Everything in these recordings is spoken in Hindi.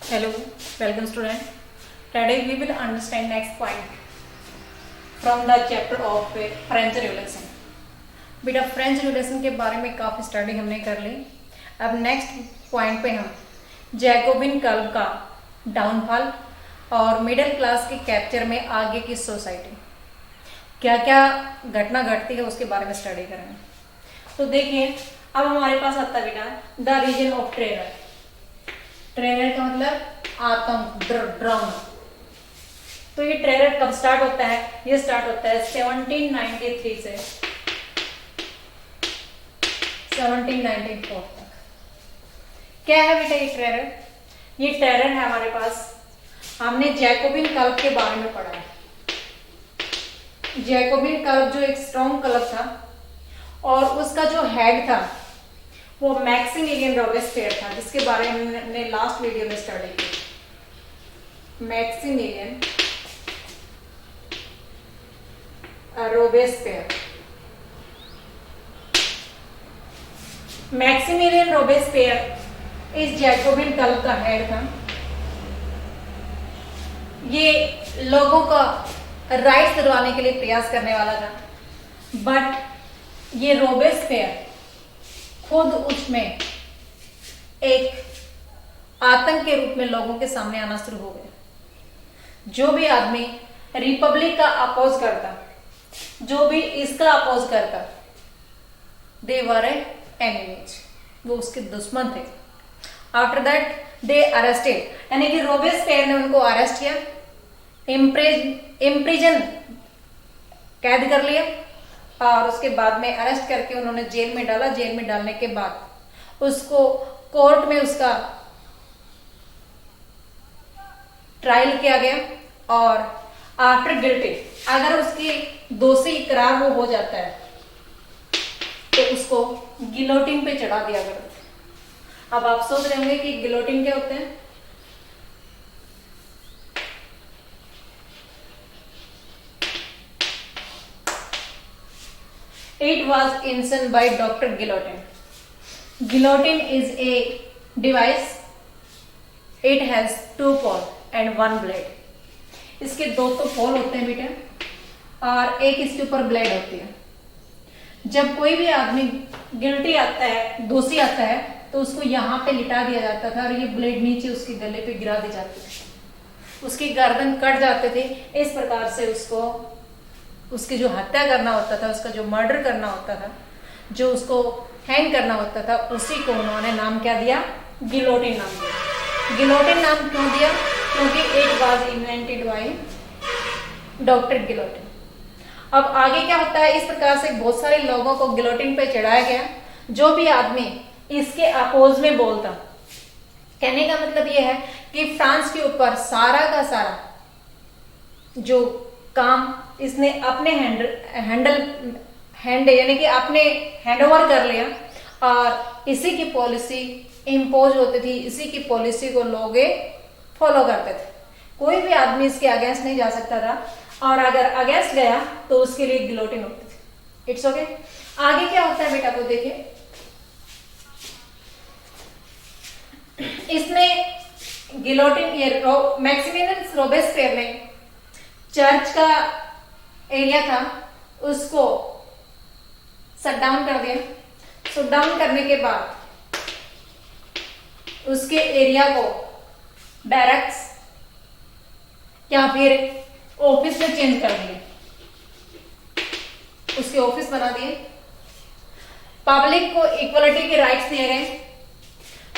Hello, welcome student. Today we will understand next point from the chapter of French Revolution. बेटा फ्रेंच रिवॉल्यूशन के बारे में काफ़ी स्टडी हमने कर ली। अब नेक्स्ट पॉइंट पे हम जैकोबिन क्लब का डाउनफॉल और मिडिल क्लास के कैप्चर में आगे की सोसाइटी क्या क्या घटना घटती है उसके बारे में स्टडी करेंगे। तो देखिए अब हमारे पास आता है बेटा the reason of terror. Terror का मतलब आतंक, ड्रामा। तो ये टेरर कब स्टार्ट होता है? ये स्टार्ट होता है 1793 से 1794 तक। क्या है बेटा ये टेरर? ये टेरर है हमारे पास, हमने जैकोबिन क्लब के बारे में पढ़ा है। जैकोबिन क्लब जो एक स्ट्रॉन्ग क्लब था और उसका जो हेड था वो मैक्सिमिलियन रोबेस्पियर था, जिसके बारे में हमने लास्ट वीडियो में स्टडी की। Maximilien Robespierre. मैक्सिमिलियन रोबेस्पियर इस जैकोबिन क्लब का हेड था। ये लोगों का राइट्स दिलवाने के लिए प्रयास करने वाला था, बट ये रोबेस्पियर खुद उसमें एक आतंक के रूप में लोगों के सामने आना शुरू हो गया। जो भी आदमी रिपब्लिक का अपोज करता, जो भी इसका अपोज करता, दे वर एनिमीज, वो उसके दुश्मन थे। आफ्टर दैट दे अरेस्टेड, यानी कि रोबेस्पियर ने उनको अरेस्ट किया, इम्प्रिजन कैद कर लिया और उसके बाद में अरेस्ट करके उन्होंने जेल में डाला। जेल में डालने के बाद उसको कोर्ट में उसका ट्रायल किया गया और आफ्टर गिल्टी, अगर उसकी दोषी इकरार वो हो जाता है तो उसको गिलोटिन पे चढ़ा दिया गया। अब आप सोच रहे होंगे कि गिलोटिन क्या होते हैं? It was invented by Dr. Guillotine. Guillotine is a device. It has two poles and one blade. इसके दो तो पोल होते हैं बेटा और एक इसके ऊपर ब्लेड होती है। जब कोई भी आदमी गिल्टी आता है, दोषी आता है, तो उसको यहाँ पे लिटा दिया जाता था और ये ब्लेड नीचे उसके गले पे गिरा दी जाती थी। उसकी गर्दन कट जाते थे। इस प्रकार से उसको उसकी जो हत्या करना होता था, उसका जो मर्डर करना होता था, जो उसको हैंग करना होता था, उसी को उन्होंने नाम क्या दिया? गिलोटिन नाम दिया। गिलोटिन नाम क्यों दिया? क्योंकि it was invented by doctor Guillotin. अब आगे क्या होता है? इस प्रकार से बहुत सारे लोगों को गिलोटिन पे चढ़ाया गया। जो भी आदमी इसके अपोज में बोलता, कहने का मतलब यह है कि फ्रांस के ऊपर सारा का सारा जो काम इसने अपने हैंड यानी कि अपने हैंडओवर कर लिया और इसी की पॉलिसी इम्पोज होती थी, इसी की पॉलिसी को लोग फॉलो करते थे। कोई भी आदमी इसके अगेंस्ट नहीं जा सकता था और अगर अगेंस्ट गया तो उसके लिए गिलोटिन होती थी। It's okay. आगे क्या होता है बेटा को देखिए, इसने गिलोटिन मैक्सिमिलियन रोबेस्पियर ने चर्च का एरिया था उसको शट डाउन कर दिया। शट डाउन करने के बाद उसके एरिया को बैरक्स या फिर ऑफिस में चेंज कर दिए, उसके ऑफिस बना दिए। पब्लिक को इक्वलिटी के राइट्स दिए गए।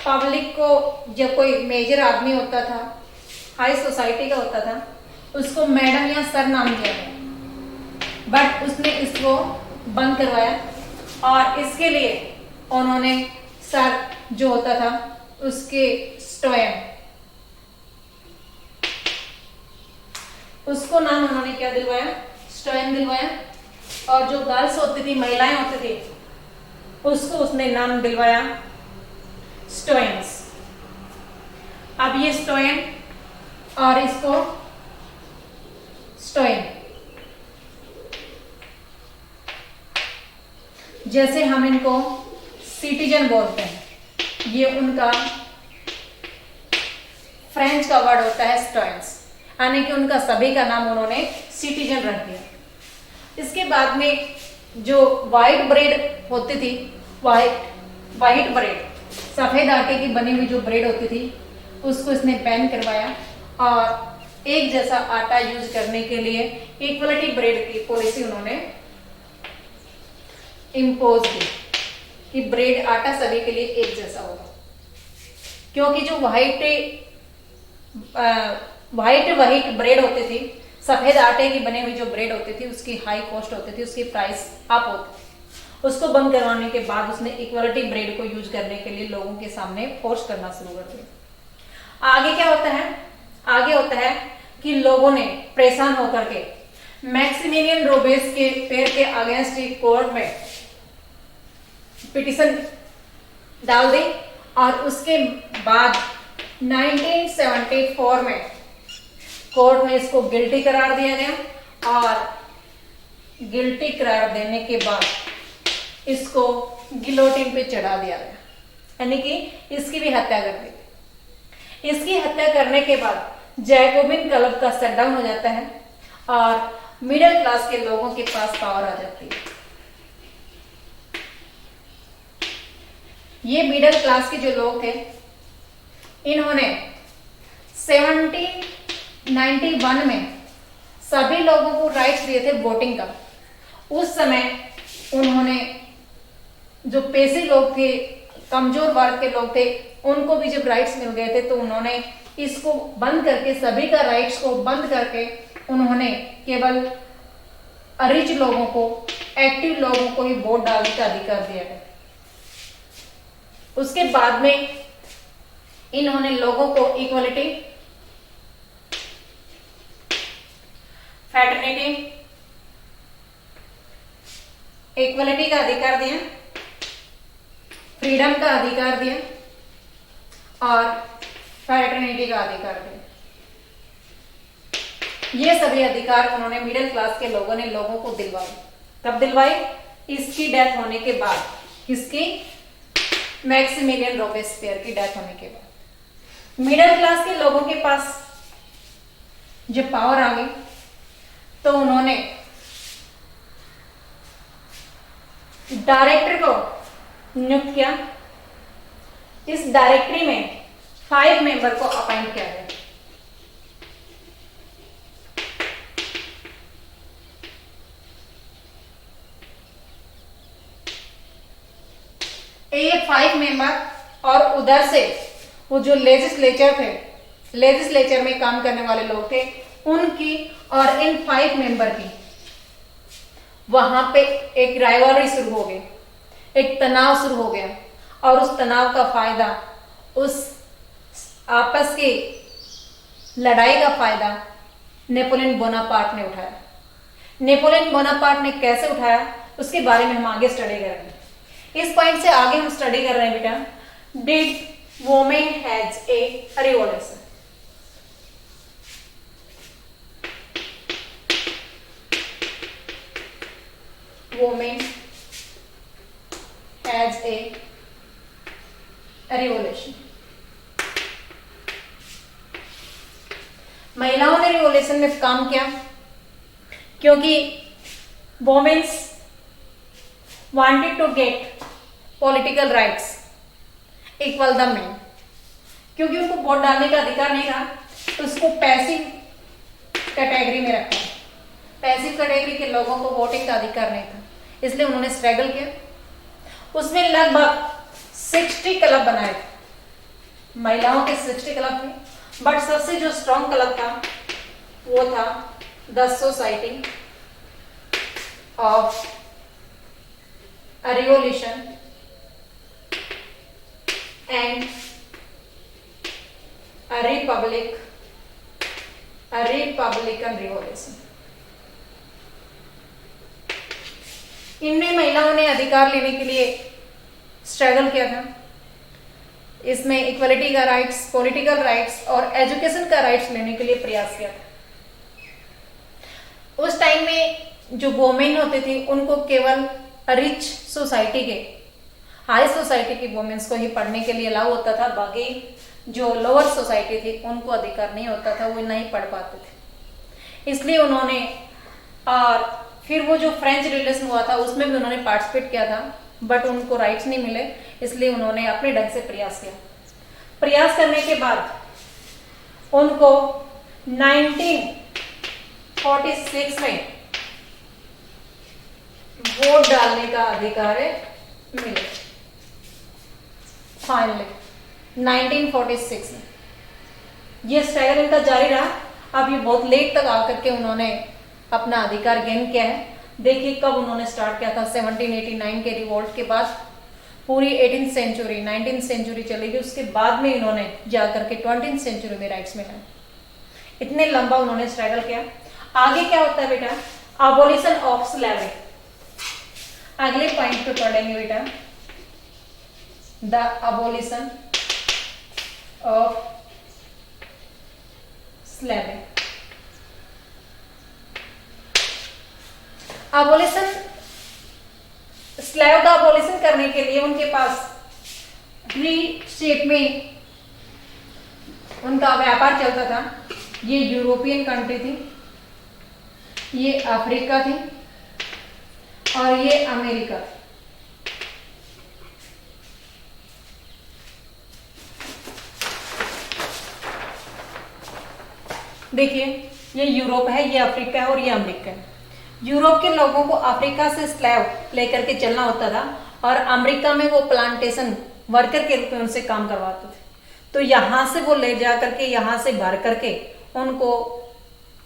पब्लिक को जब कोई मेजर आदमी होता था, हाई सोसाइटी का होता था, उसको मैडम या सर नाम दिया गया, बट उसने इसको बंद करवाया और इसके लिए उन्होंने सर जो होता था उसके स्टोयन, उसको नाम उन्होंने क्या दिलवाया? स्टोयन दिलवाया। और जो गर्ल्स होती थी, महिलाएं होती थी, उसको उसने नाम दिलवाया स्टोयंस। अब ये स्टोयन और इसको स्टोयन, जैसे हम इनको सिटीजन बोलते हैं, ये उनका फ्रेंच का वर्ड होता है सिटोयंस, यानी कि उनका सभी का नाम उन्होंने सिटीजन रख दिया। इसके बाद में जो व्हाइट ब्रेड होती थी, व्हाइट ब्रेड, सफेद आटे की बनी हुई जो ब्रेड होती थी, उसको इसने बैन करवाया और एक जैसा आटा यूज करने के लिए इक्वलिटी ब्रेड की पॉलिसी उन्होंने इम्पोज की कि ब्रेड आटा सभी के लिए एक जैसा होगा। क्योंकि जो व्हाइट ब्रेड होती थी, सफेद आटे की बनी हुई जो ब्रेड होती थी, उसकी हाई कॉस्ट होती थी, उसकी प्राइस अप होती थी। उसको बंद करवाने के बाद उसने इक्वलिटी ब्रेड को यूज करने के लिए लोगों के सामने फोर्स करना शुरू कर दिया। आगे क्या होता है? आगे होता है कि लोगों ने परेशान होकर के मैक्सिमिलियन रोबेस के पेड़ के अगेंस्ट कोर्ट में पिटीशन डाल दी और उसके बाद 1974 में कोर्ट ने इसको गिल्टी करार दिया गया और गिल्टी करार देने के बाद इसको गिलोटिन पे चढ़ा दिया गया, यानी कि इसकी भी हत्या कर दी। इसकी हत्या करने के बाद जैकोबिन क्लब का शटडाउन हो जाता है और मिडिल क्लास के लोगों के पास पावर आ जाती है। ये मिडिल क्लास के जो लोग थे, इन्होंने 1791 में सभी लोगों को राइट्स दिए थे वोटिंग का। उस समय उन्होंने जो पेशी लोग थे, कमजोर वर्ग के लोग थे, उनको भी जब राइट्स मिल गए थे तो उन्होंने इसको बंद करके, सभी का राइट्स को बंद करके, उन्होंने केवल रिच लोगों को, एक्टिव लोगों को ही वोट डालने का अधिकार दिया गया। उसके बाद में इन्होंने लोगों को इक्वलिटी, फ्रेटर्निटी, इक्वलिटी का अधिकार दिया, फ्रीडम का अधिकार दिया और फ्रेटर्निटी का अधिकार दिया। ये सभी अधिकार उन्होंने मिडिल क्लास के लोगों ने लोगों को दिलवाई। कब दिलवाई? इसकी डेथ होने के बाद, किसकी? मैक्सिमिलियन रोबेस्पियर की डेथ होने के बाद मिडिल क्लास के लोगों के पास जब पावर आ गई तो उन्होंने डायरेक्टर को नियुक्त किया। इस डायरेक्टरी में 5 मेंबर को अपॉइंट किया गया। एक 5 मेंबर और उधर से वो जो लेजिस्लेचर थे, लेजिस्लेचर में काम करने वाले लोग थे, उनकी और इन 5 मेंबर की वहां पे एक राइवलरी शुरू हो गई, एक तनाव शुरू हो गया और उस तनाव का फायदा, उस आपस की लड़ाई का फायदा नेपोलियन बोनापार्ट ने उठाया। नेपोलियन बोनापार्ट ने कैसे उठाया उसके बारे में हम आगे स्टडी करेंगे। इस पॉइंट से आगे हम स्टडी कर रहे हैं बेटा, did women has a revolution. Women has a revolution. महिलाओं ने रिवॉल्यूशन में काम किया क्योंकि women's wanted to get political rights equal the men। क्योंकि उनको वोट डालने का अधिकार नहीं रहा तो उसको पैसिव कैटेगरी में रखा। पैसिव कैटेगरी के लोगों को वोटिंग का अधिकार नहीं था, इसलिए उन्होंने स्ट्रगल किया। उसमें लगभग 60 क्लब बनाए थे, महिलाओं के 60 क्लब थे, बट सबसे जो स्ट्रॉन्ग क्लब था वो था the society of a revolution and a republican revolution। इनमें महिलाओं ने अधिकार लेने के लिए स्ट्रगल किया था। इसमें इक्वलिटी का राइट्स, पॉलिटिकल राइट्स और एजुकेशन का राइट्स लेने के लिए प्रयास किया था। उस टाइम में जो वोमेन होती थी उनको केवल रिच सोसाइटी के, हाई सोसाइटी की वुमेन्स को ही पढ़ने के लिए अलाउ होता था, बाकी जो लोअर सोसाइटी थी उनको अधिकार नहीं होता था, वो नहीं पढ़ पाते थे। इसलिए उन्होंने, और फिर वो जो फ्रेंच रिवॉल्यूशन हुआ था उसमें भी उन्होंने पार्टिसिपेट किया था, बट उनको राइट्स नहीं मिले, इसलिए उन्होंने अपने ढंग से प्रयास किया। प्रयास करने के बाद उनको 1946 में वोट डालने का अधिकार मिले। फाइनली 1946 में ये स्ट्रगल इनका जारी रहा। अब ये बहुत लेट तक आकर के उन्होंने अपना अधिकार गेन किया है। देखिए कब उन्होंने स्टार्ट किया था, 1789 के रिवोल्ट के बाद पूरी 18th सेंचुरी 19th सेंचुरी चली गई, उसके बाद में इन्होंने जाकर के 20th सेंचुरी में राइट्स मिला। इतने लंबा उन्होंने स्ट्रगल किया। आगे क्या होता है बेटा, अबोलिशन ऑफ स्लेवरी। अगले पॉइंट पे पढ़ेंगे बेटा, the abolition of slavery. Abolition, slave का अबोलिशन करने के लिए उनके पास थ्री शेप में उनका व्यापार चलता था। ये यूरोपियन कंट्री थी, ये अफ्रीका थी और ये अमेरिका थी। देखिए ये यूरोप है, ये अफ्रीका है और ये अमेरिका है। यूरोप के लोगों को अफ्रीका से स्लेव लेकर के चलना होता था और अमेरिका में वो प्लांटेशन वर्कर के रूप में उनसे काम करवाते थे। तो यहाँ से वो ले जा करके, यहाँ से भर करके उनको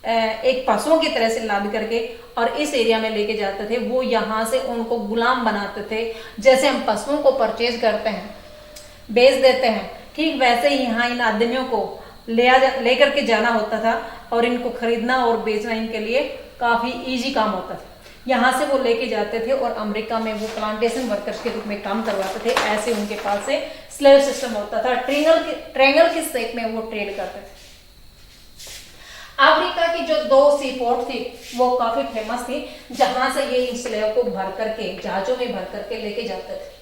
एक पशुओं की तरह से लाद करके और इस एरिया में लेके जाते थे। वो यहाँ से उनको गुलाम बनाते थे। जैसे हम पशुओं को परचेज करते हैं, बेच देते हैं, ठीक वैसे ही यहाँ इन आदमियों को ले करके जाना होता था और इनको खरीदना और बेचना इनके लिए काफी इजी काम होता था। यहाँ से वो लेके जाते थे और अमेरिका में वो प्लांटेशन वर्कर्स के रूप में काम करवाते थे। ऐसे उनके पास से स्लेव सिस्टम होता था। ट्रेंगल की शेप में वो ट्रेड करते थे। अफ्रीका की जो 2 सी पोर्ट थी वो काफी फेमस थी, जहां से ये इन स्लेव को भर करके जहाजों में भर करके लेके जाते थे।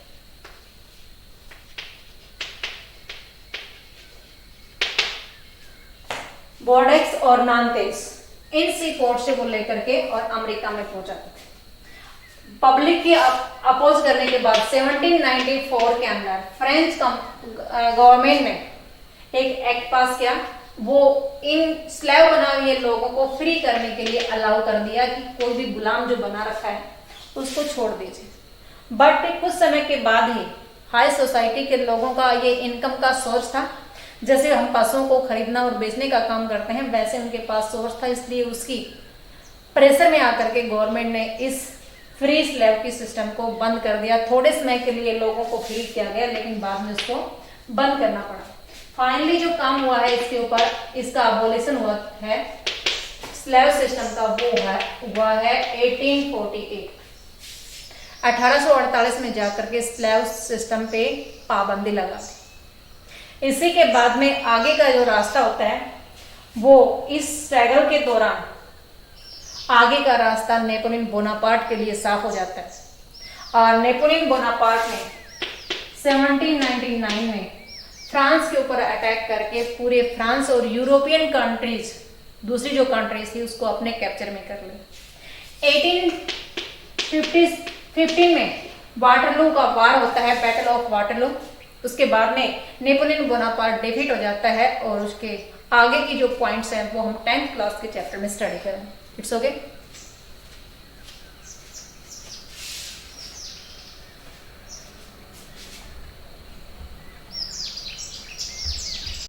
बोर्डेक्स और नांतेस, इन सी पोर्ट से वो लेकर के और अमेरिका में पहुंचाते थे। पब्लिक की अपोज करने के बाद 1794 के अंदर फ्रेंच गवर्नमेंट ने एक एक्ट पास किया। वो इन स्लेव बना हुए लोगों को फ्री करने के लिए अलाउ कर दिया कि कोई भी गुलाम जो बना रखा है उसको छोड़ दीजिए। बट कुछ समय के बाद ही हाई सोसाइटी के लोगों का ये इनकम का सोर्स था। जैसे हम पशुओं को खरीदना और बेचने का काम करते हैं, वैसे उनके पास सोर्स था। इसलिए उसकी प्रेशर में आकर के गवर्नमेंट ने इस फ्री स्लेव की सिस्टम को बंद कर दिया। थोड़े समय के लिए लोगों को फ्री किया गया, लेकिन बाद में इसको बंद करना पड़ा। फाइनली जो काम हुआ है इसके ऊपर, इसका अबोलिशन हुआ है स्लेव सिस्टम का, वो हुआ है 1848। 1848 में जाकर के स्लेव सिस्टम पे पाबंदी लगा दी। इसी के बाद में आगे का जो रास्ता होता है वो इस स्ट्रगल के दौरान आगे का रास्ता नेपोलियन बोनापार्ट के लिए साफ हो जाता है। और नेपोलियन बोनापार्ट ने 1799 में फ्रांस के ऊपर अटैक करके पूरे फ्रांस और यूरोपियन कंट्रीज, दूसरी जो कंट्रीज थी, उसको अपने कैप्चर में कर लिया। 1815 में वाटरलू का वार होता है, बैटल ऑफ वाटरलू। उसके बाद में नेपोलियन बोनापार्ट डिफीट हो जाता है और उसके आगे की जो पॉइंट्स हैं वो हम 10th क्लास के चैप्टर में स्टडी करेंगे। It's okay.